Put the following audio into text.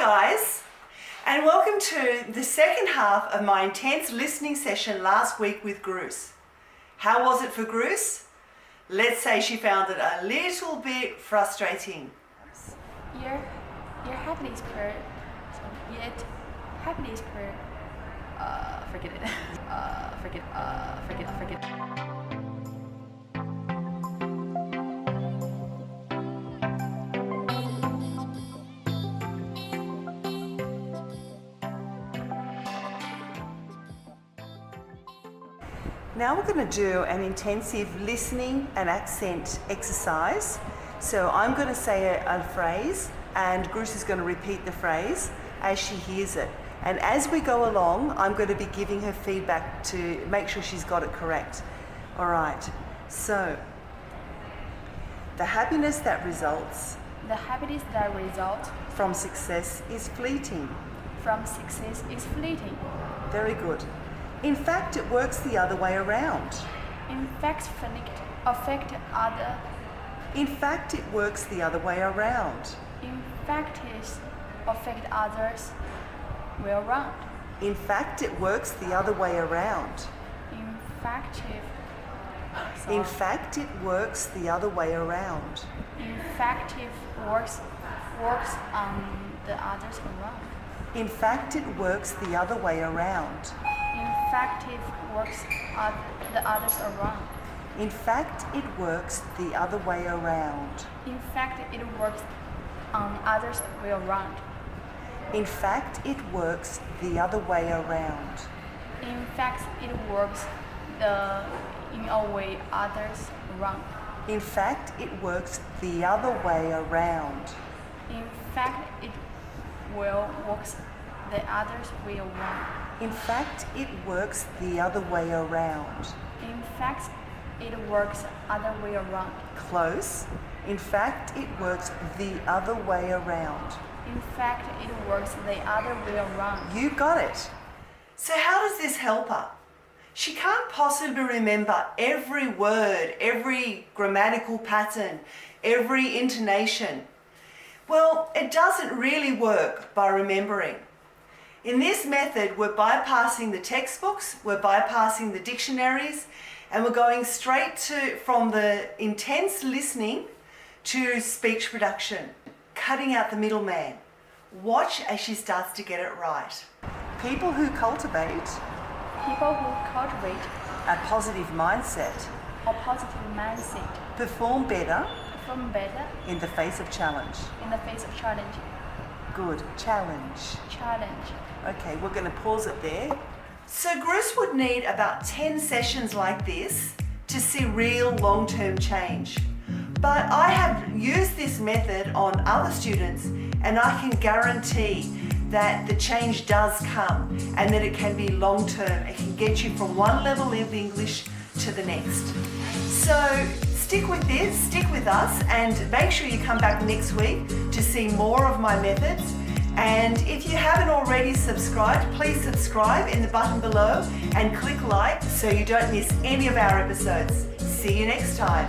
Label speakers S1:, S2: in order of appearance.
S1: guys, and welcome to the second half of my intense listening session last week with Grus. How was it for Grus? Let's say she found it a little bit frustrating.
S2: Your happiness per yet happiness per forget it. Forget.
S1: Now we're going to do an intensive listening and accent exercise. So I'm going to say a phrase and Grus is going to repeat the phrase as she hears it. And as we go along, I'm going to be giving her feedback to make sure she's got it correct. All right, so the happiness that results from success is fleeting. Very good. In fact, it works the other way around.
S2: In fact,
S1: it works the other way around.
S2: In fact, it affect others well round.
S1: In fact, it works the other way around.
S2: In fact, it
S1: works the other way around.
S2: In fact, it works on the others around.
S1: In fact, it works the other way around.
S2: In fact, it works on the others around.
S1: In fact, it works the other way around.
S2: In fact, it works on others way around.
S1: In fact, it works the other way around.
S2: In fact, it works in a way others around.
S1: In fact, it works the other way around.
S2: In fact, it works the others way around.
S1: In fact, it works the other way around.
S2: In fact, it works other way around.
S1: Close. In fact, it works the other way around.
S2: In fact, it works the other way around.
S1: You got it. So how does this help her? She can't possibly remember every word, every grammatical pattern, every intonation. Well, it doesn't really work by remembering. In this method, we're bypassing the textbooks, we're bypassing the dictionaries, and we're going straight from the intense listening to speech production, cutting out the middleman. Watch as she starts to get it right. People who cultivate a positive mindset perform better in the face of challenge. Good. Challenge. Okay, we're going to pause it there. So Grus would need about 10 sessions like this to see real long-term change. But I have used this method on other students and I can guarantee that the change does come and that it can be long-term. It can get you from one level of English to the next. So stick with this, stick with us, and make sure you come back next week to see more of my methods. And if you haven't already subscribed, please subscribe in the button below and click like so you don't miss any of our episodes. See you next time.